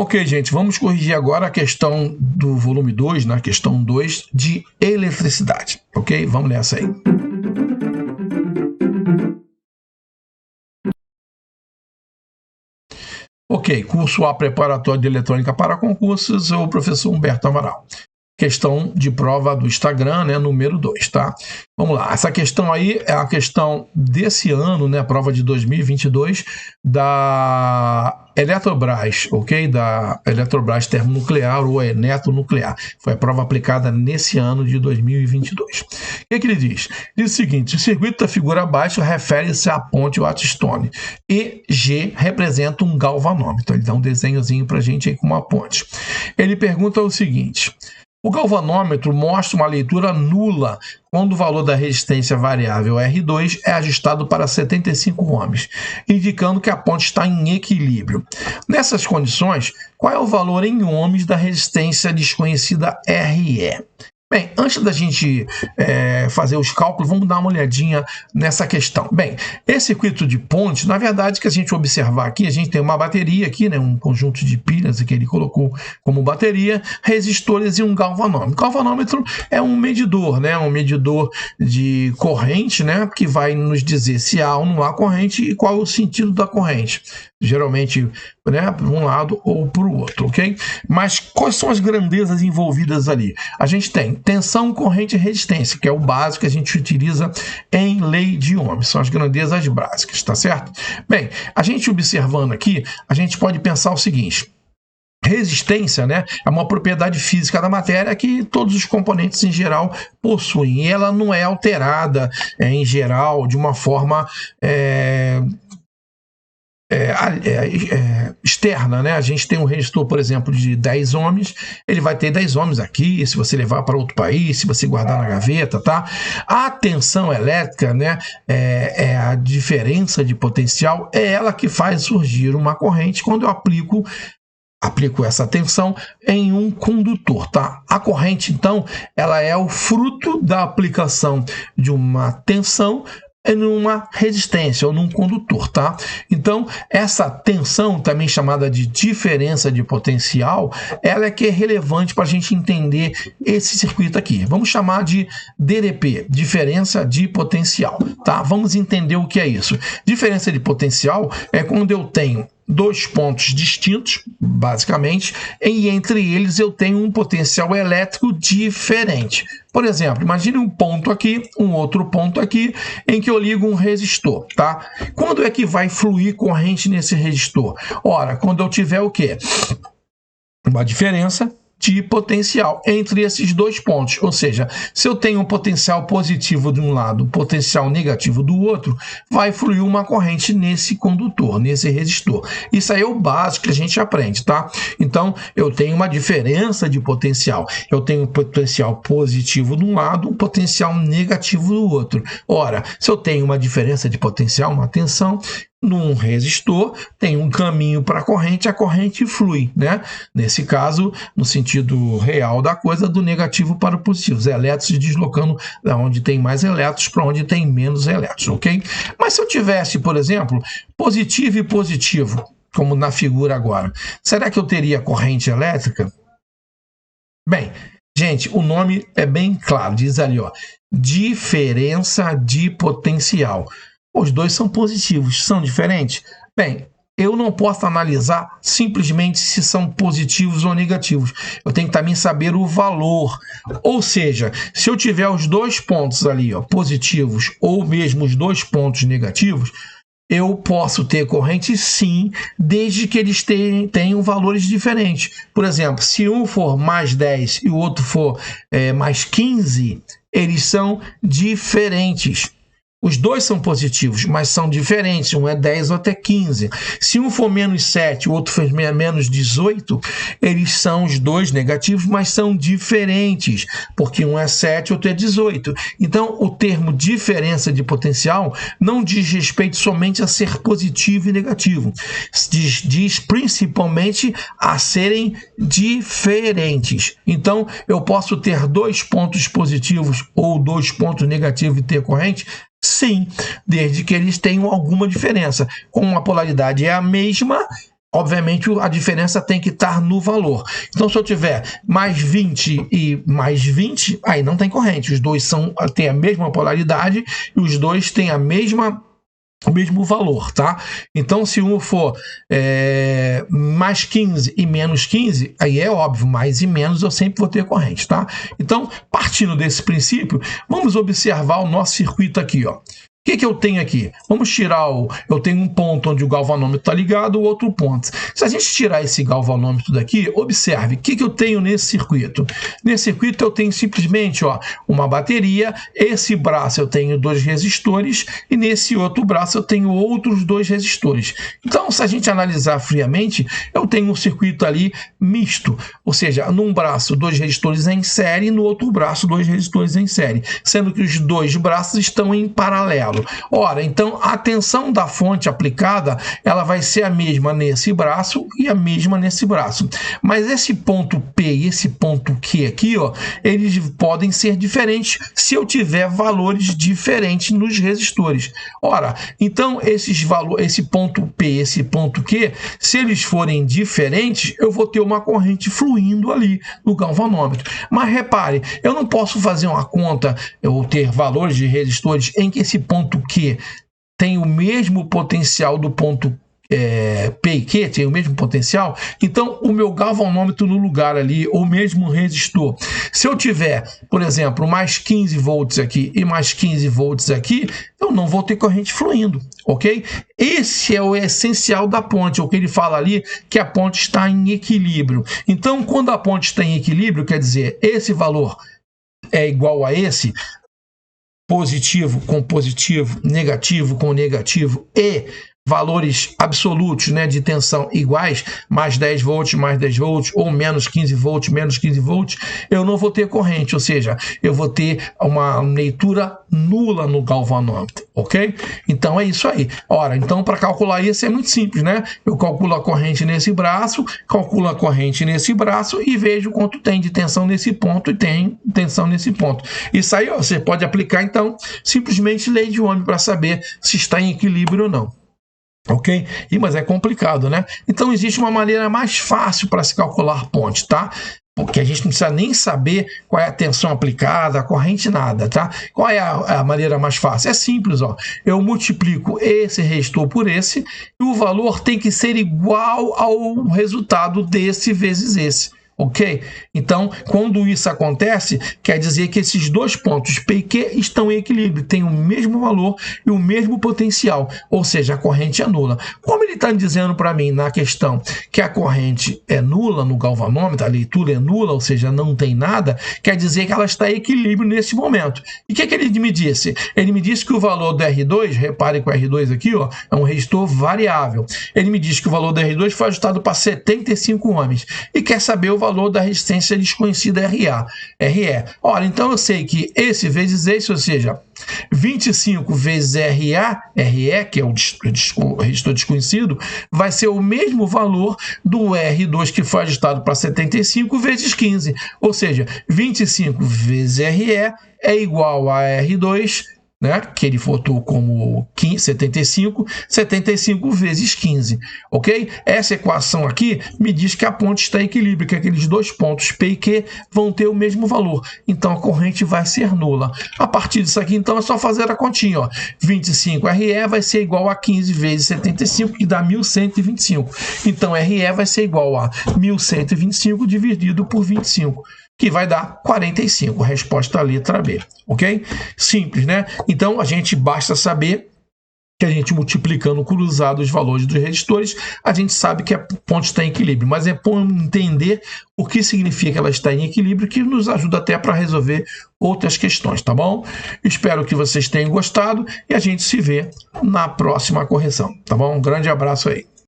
Ok, gente, vamos corrigir agora a questão do volume 2, na questão 2 de eletricidade, ok? Vamos nessa aí. Ok, curso A preparatório de eletrônica para concursos, o professor Humberto Amaral. Questão de prova do Instagram, né, número 2, tá? Vamos lá, essa questão aí é a questão desse ano, né, prova de 2022, da Eletrobras, ok? Da Eletrobras Termonuclear ou Eneto-Nuclear. Foi a prova aplicada nesse ano de 2022. O que ele diz? Diz o seguinte: o circuito da figura abaixo refere-se à ponte Wheatstone e G representa um galvanômetro. Ele dá um desenhozinho para a gente aí com uma ponte. Ele pergunta o seguinte: o galvanômetro mostra uma leitura nula quando o valor da resistência variável R2 é ajustado para 75 ohms, indicando que a ponte está em equilíbrio. Nessas condições, qual é o valor em ohms da resistência desconhecida RE? Bem, antes da gente fazer os cálculos, vamos dar uma olhadinha nessa questão. Bem, esse circuito de ponte, na verdade, que a gente observar aqui, a gente tem uma bateria aqui, né, um conjunto de pilhas que ele colocou como bateria, resistores e um galvanômetro. O galvanômetro é um medidor, né, um medidor de corrente, né, que vai nos dizer se há ou não há corrente e qual é o sentido da corrente. Geralmente, né, para um lado ou para o outro, ok? Mas quais são as grandezas envolvidas ali? A gente tem tensão, corrente e resistência, que é o básico que a gente utiliza em lei de Ohm. São as grandezas básicas, tá certo? Bem, a gente observando aqui, a gente pode pensar o seguinte: resistência, né, é uma propriedade física da matéria que todos os componentes em geral possuem, e ela não é alterada em geral de uma forma externa, né? A gente tem um resistor, por exemplo, de 10 ohms, ele vai ter 10 ohms aqui, se você levar para outro país, se você guardar na gaveta, tá? A tensão elétrica, né, é a diferença de potencial, é ela que faz surgir uma corrente quando eu aplico essa tensão em um condutor, tá? A corrente, então, ela é o fruto da aplicação de uma tensão em uma resistência ou num condutor, tá? Então, essa tensão, também chamada de diferença de potencial, ela é que é relevante para a gente entender esse circuito aqui. Vamos chamar de DDP, diferença de potencial, tá? Vamos entender o que é isso. Diferença de potencial é quando eu tenho dois pontos distintos, basicamente, e entre eles eu tenho um potencial elétrico diferente. Por exemplo, imagine um ponto aqui, um outro ponto aqui, em que eu ligo um resistor, tá? Quando é que vai fluir corrente nesse resistor? Ora, quando eu tiver o quê? Uma diferença de potencial entre esses dois pontos, ou seja, se eu tenho um potencial positivo de um lado, um potencial negativo do outro, vai fluir uma corrente nesse condutor, nesse resistor. Isso aí é o básico que a gente aprende, tá? Então, eu tenho uma diferença de potencial. Eu tenho um potencial positivo de um lado, um potencial negativo do outro. Ora, se eu tenho uma diferença de potencial, uma tensão, num resistor tem um caminho para a corrente flui, né? Nesse caso, no sentido real da coisa, do negativo para o positivo. Os elétrons se deslocando da onde tem mais elétrons para onde tem menos elétrons, ok? Mas se eu tivesse, por exemplo, positivo e positivo, como na figura agora, será que eu teria corrente elétrica? Bem, gente, o nome é bem claro, diz ali, ó, diferença de potencial. Os dois são positivos, são diferentes? Bem, eu não posso analisar simplesmente se são positivos ou negativos. Eu tenho que também saber o valor. Ou seja, se eu tiver os dois pontos ali, ó, positivos, ou mesmo os dois pontos negativos, eu posso ter corrente sim, desde que eles tenham valores diferentes. Por exemplo, se um for mais 10 e o outro for mais 15, eles são diferentes. Os dois são positivos, mas são diferentes. Um é 10, outro é 15. Se um for menos 7, o outro for menos 18, eles são os dois negativos, mas são diferentes, porque um é 7, outro é 18. Então, o termo diferença de potencial não diz respeito somente a ser positivo e negativo. Diz principalmente a serem diferentes. Então, eu posso ter dois pontos positivos ou dois pontos negativos e ter corrente? Sim, desde que eles tenham alguma diferença. Como a polaridade é a mesma, obviamente a diferença tem que estar no valor. Então, se eu tiver mais 20 e mais 20, aí não tem corrente. Os dois têm a mesma polaridade e os dois têm o mesmo valor, tá? Então, se um for mais 15 e menos 15, aí é óbvio, mais e menos eu sempre vou ter corrente, tá? Então, partindo desse princípio, vamos observar o nosso circuito aqui, ó. O que eu tenho aqui? Vamos tirar eu tenho um ponto onde o galvanômetro está ligado, o outro ponto. Se a gente tirar esse galvanômetro daqui, observe, o que eu tenho nesse circuito? Nesse circuito eu tenho simplesmente uma bateria, esse braço eu tenho 2 resistores e nesse outro braço eu tenho outros 2 resistores. Então, se a gente analisar friamente, eu tenho um circuito ali misto, ou seja, num braço 2 resistores em série e no outro braço 2 resistores em série, sendo que os 2 braços estão em paralelo. Ora, então a tensão da fonte aplicada ela vai ser a mesma nesse braço e a mesma nesse braço. Mas esse ponto P e esse ponto Q aqui, eles podem ser diferentes se eu tiver valores diferentes nos resistores. Ora, então esse ponto P e esse ponto Q, se eles forem diferentes, eu vou ter uma corrente fluindo ali no galvanômetro. Mas repare, eu não posso fazer uma conta ou ter valores de resistores em que esse ponto Q tem o mesmo potencial do ponto P e Q, tem o mesmo potencial. Então, o meu galvanômetro no lugar ali, ou mesmo resistor, se eu tiver, por exemplo, mais 15 volts aqui e mais 15 volts aqui, eu não vou ter corrente fluindo, ok? Esse é o essencial da ponte, o que ele fala ali, que a ponte está em equilíbrio. Então, quando a ponte está em equilíbrio, quer dizer, esse valor é igual a esse, positivo com positivo, negativo com negativo e valores absolutos, né, de tensão iguais, mais 10 volts, ou menos 15 volts, eu não vou ter corrente, ou seja, eu vou ter uma leitura nula no galvanômetro, ok? Então é isso aí. Ora, então para calcular isso é muito simples, né? Eu calculo a corrente nesse braço, calculo a corrente nesse braço e vejo quanto tem de tensão nesse ponto e tem tensão nesse ponto. Isso aí você pode aplicar, então, simplesmente lei de Ohm para saber se está em equilíbrio ou não. Ok? Mas é complicado, né? Então existe uma maneira mais fácil para se calcular ponte, tá? Porque a gente não precisa nem saber qual é a tensão aplicada, a corrente, nada, tá? Qual é a maneira mais fácil? É simples, ó. Eu multiplico esse resistor por esse e o valor tem que ser igual ao resultado desse vezes esse. Ok? Então, quando isso acontece, quer dizer que esses dois pontos P e Q estão em equilíbrio, têm o mesmo valor e o mesmo potencial, ou seja, a corrente é nula. Como ele está dizendo para mim na questão que a corrente é nula no galvanômetro, a leitura é nula, ou seja, não tem nada, quer dizer que ela está em equilíbrio nesse momento. E o que ele me disse? Ele me disse que o valor do R2, repare que o R2 aqui, ó, é um resistor variável. Ele me disse que o valor do R2 foi ajustado para 75 ohms e quer saber o valor da resistência desconhecida RE. Ora, então eu sei que esse vezes esse, ou seja, 25 vezes RE, que é o resistor desconhecido, vai ser o mesmo valor do R2 que foi ajustado para 75 vezes 15, ou seja, 25 vezes RE é igual a R2, né, que ele botou como 75 vezes 15, ok? Essa equação aqui me diz que a ponte está em equilíbrio, que aqueles dois pontos P e Q vão ter o mesmo valor, então a corrente vai ser nula. A partir disso aqui, então, é só fazer a continha, ó. 25 RE vai ser igual a 15 vezes 75, que dá 1125. Então, RE vai ser igual a 1125 dividido por 25. Que vai dar 45, resposta letra B, ok? Simples, né? Então, a gente basta saber que a gente multiplicando cruzado os valores dos resistores, a gente sabe que a ponte está em equilíbrio, mas é bom entender o que significa que ela está em equilíbrio, que nos ajuda até para resolver outras questões, tá bom? Espero que vocês tenham gostado e a gente se vê na próxima correção, tá bom? Um grande abraço aí.